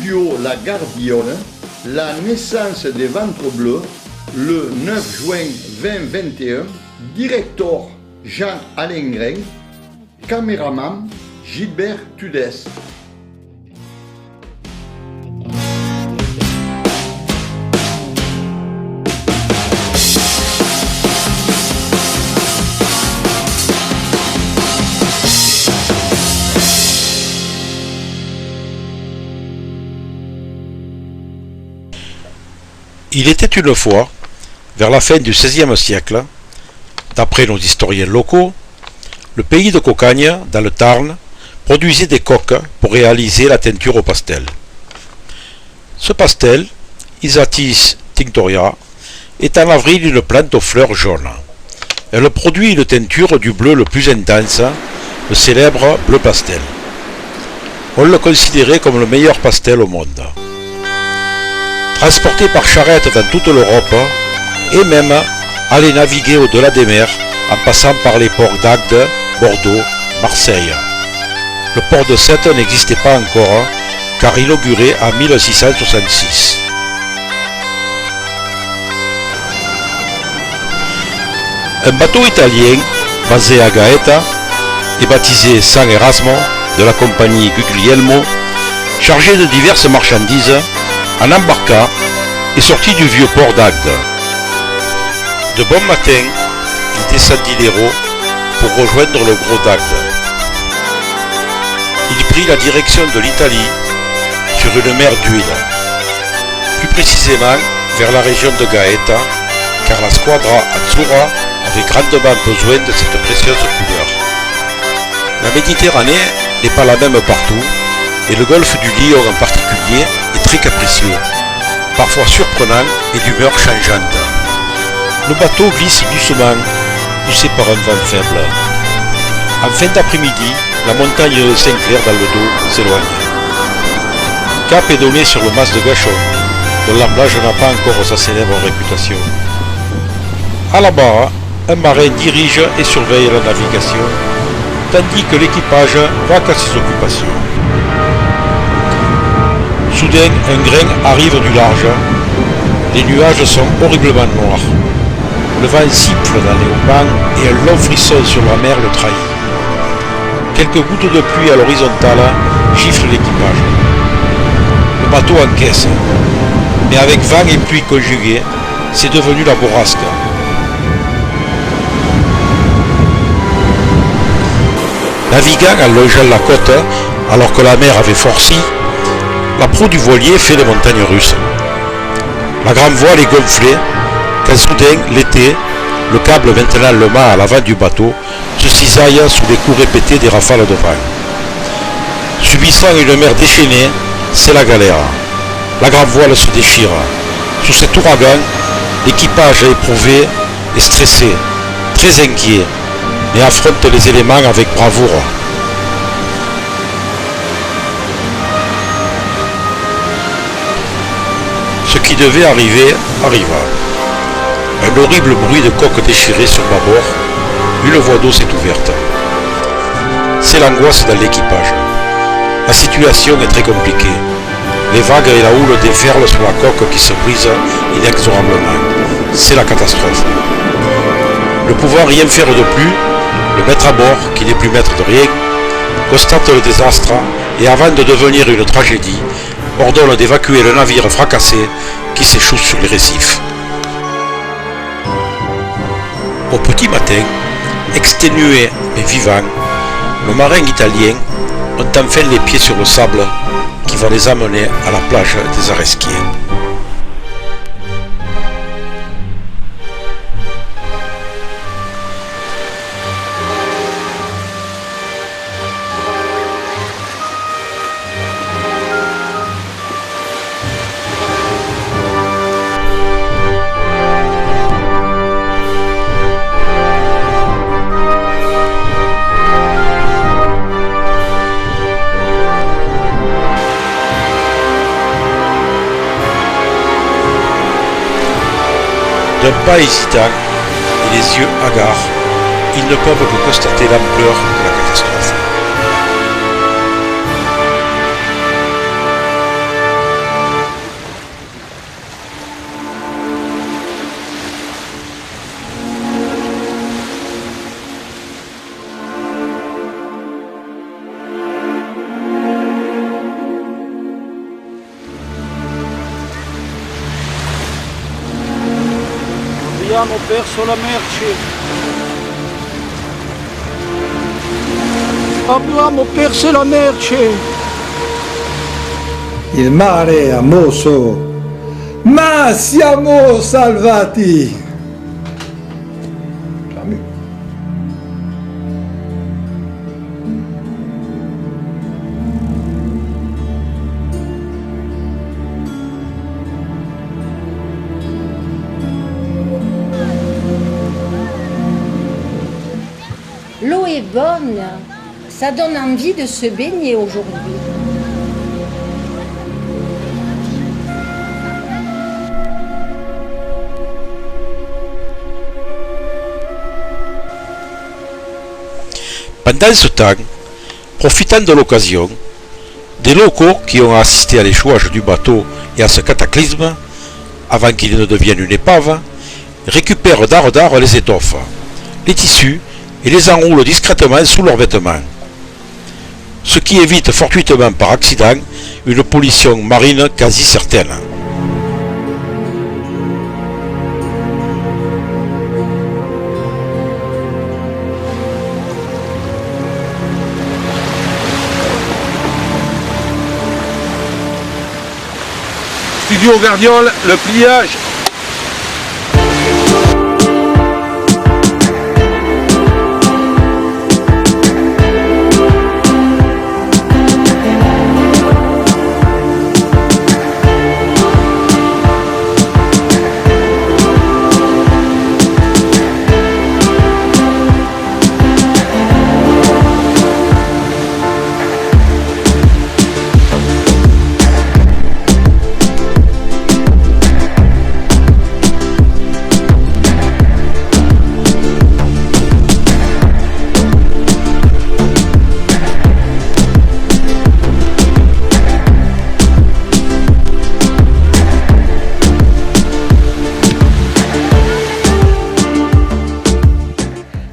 duo La Gardiole, la naissance des ventres bleus, le 9 juin 2021, directeur Jean Allengren, caméraman Gilbert Tudès. Il était une fois, vers la fin du XVIe siècle, d'après nos historiens locaux, le pays de Cocagne, dans le Tarn, produisait des coques pour réaliser la teinture au pastel. Ce pastel, Isatis tinctoria, est en avril une plante aux fleurs jaunes. Elle produit une teinture du bleu le plus intense, le célèbre bleu pastel. On le considérait comme le meilleur pastel au monde. Transporté par charrette dans toute l'Europe, et même aller naviguer au-delà des mers en passant par les ports d'Agde, Bordeaux, Marseille. Le port de Sète n'existait pas encore, car inauguré en 1666. Un bateau italien, basé à Gaeta, et baptisé San Erasmo, de la compagnie Guglielmo, chargé de diverses marchandises, en embarqua et sortit du vieux port d'Agde. De bon matin, il descendit l'Hérault pour rejoindre le gros d'Agde. Il prit la direction de l'Italie sur une mer d'huile, plus précisément vers la région de Gaeta, car la squadra Azzurra avait grandement besoin de cette précieuse couleur. La Méditerranée n'est pas la même partout, et le golfe du Lion en particulier est très capricieux, parfois surprenant et d'humeur changeante. Le bateau glisse doucement, poussé par un vent faible. En fin d'après-midi, la montagne de Saint-Clair dans le dos s'éloigne. Cap est donné sur le mas de Gachon, dont l'emblage n'a pas encore sa célèbre réputation. À la barre, un marin dirige et surveille la navigation, tandis que l'équipage vaque à ses occupations. Soudain, un grain arrive du large. Les nuages sont horriblement noirs. Le vent siffle dans les haubans et un long frisson sur la mer le trahit. Quelques gouttes de pluie à l'horizontale giflent l'équipage. Le bateau encaisse, mais avec vent et pluie conjugués, c'est devenu la bourrasque. Naviguant en longeant la côte, alors que la mer avait forci, la proue du voilier fait les montagnes russes. La grande voile est gonflée, quand soudain, l'été, le câble maintenant le mât à l'avant du bateau, se cisaille sous les coups répétés des rafales de vent. Subissant une mer déchaînée, c'est la galère. La grande voile se déchire. Sous cet ouragan, l'équipage éprouvé est stressé, très inquiet, mais affronte les éléments avec bravoure. Ce qui devait arriver, arriva. Un horrible bruit de coque déchirée sur bâbord, une voie d'eau s'est ouverte. C'est l'angoisse dans l'équipage. La situation est très compliquée. Les vagues et la houle déferlent sur la coque qui se brise inexorablement. C'est la catastrophe. Ne pouvant rien faire de plus, le maître à bord, qui n'est plus maître de rien, constate le désastre et avant de devenir une tragédie, ordonne d'évacuer le navire fracassé qui s'échoue sur les récifs. Au petit matin, exténué mais vivant, le marin italien ont enfin les pieds sur le sable qui va les amener à la plage des Aresquiers. D'un pas hésitant et les yeux hagards, ils ne peuvent que constater l'ampleur de la catastrophe. Abbiamo perso la merce. Abbiamo perso la merce. Il mare è mosso, ma siamo salvati. L'eau est bonne, ça donne envie de se baigner aujourd'hui. Pendant ce temps, profitant de l'occasion, des locaux qui ont assisté à l'échouage du bateau et à ce cataclysme, avant qu'il ne devienne une épave, récupèrent d'art les étoffes, les tissus et les enroulent discrètement sous leurs vêtements. Ce qui évite fortuitement par accident une pollution marine quasi certaine. Studio Gardiole, le pliage.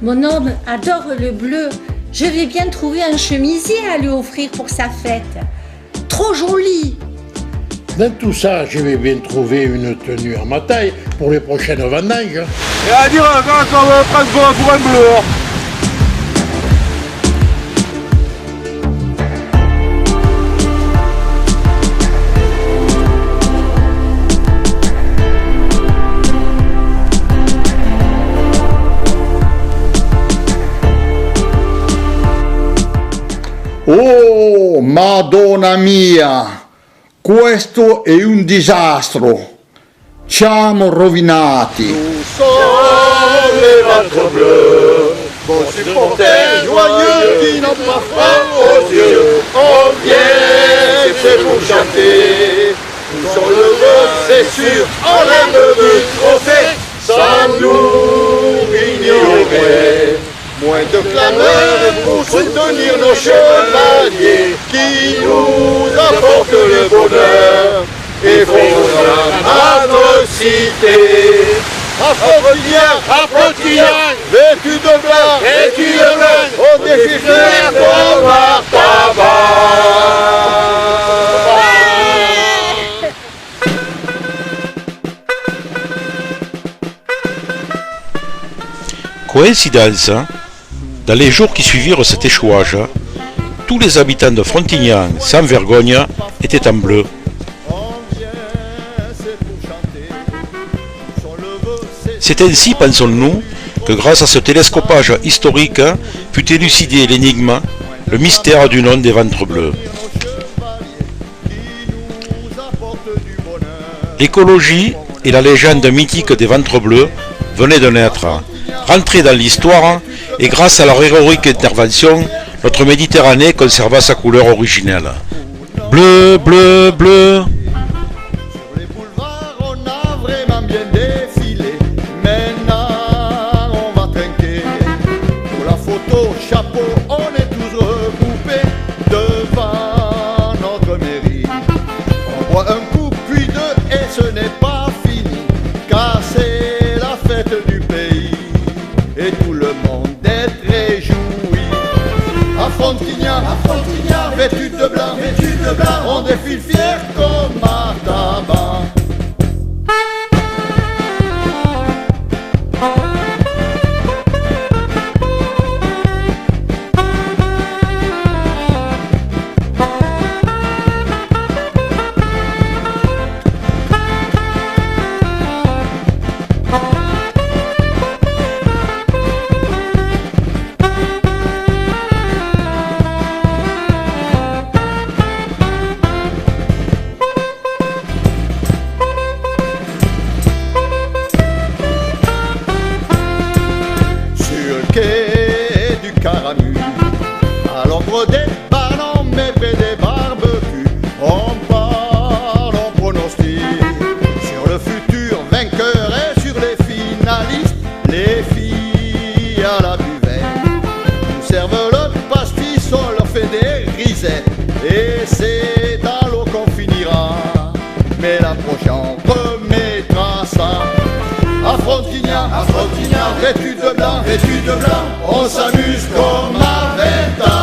Mon homme adore le bleu. Je vais bien trouver un chemisier à lui offrir pour sa fête. Trop joli. Dans tout ça, je vais bien trouver une tenue à ma taille pour les prochaines vendanges. Et à dire quand on va prendre pour un bleu. Oh, Madonna mia, questo è un disastro. Siamo rovinati. Sont les ventres bleus, vos supporters joyeux qui n'ont pas froid aux yeux. On vient, c'est pour chanter. Nous sommes heureux, c'est sûr, on aime le trophée. Sans nous ignorer. Moins de clameurs pour soutenir nos chevaliers qui nous apportent le bonheur et font à notre cité. Affrontillac, vêtu de blanc, au défi fier comme Artaban. Coïncidence, dans les jours qui suivirent cet échouage, tous les habitants de Frontignan, sans vergogne, étaient en bleu. C'est ainsi, pensons-nous, que grâce à ce télescopage historique fut élucidé l'énigme, le mystère du nom des ventres bleus. L'écologie et la légende mythique des ventres bleus venaient de naître, rentrés dans l'histoire, et grâce à leur héroïque intervention, notre Méditerranée conserva sa couleur originelle. Bleu, bleu, bleu. Sur les boulevards, on a vraiment bien défilé. Maintenant, on va trinquer. Pour la photo, chapeau, on est tous regroupés devant notre mairie. On boit un coup, puis deux, et ce n'est pas fini, car c'est la fête du pays. Et tout le monde est réjoui. À Frontignan, vêtu de blanc, on défile fier comme Artaban. glissait, et c'est dans l'eau qu'on finira. Mais la prochaine remettra ça. À Frontignan, vêtu de blanc, on s'amuse comme à 20 ans.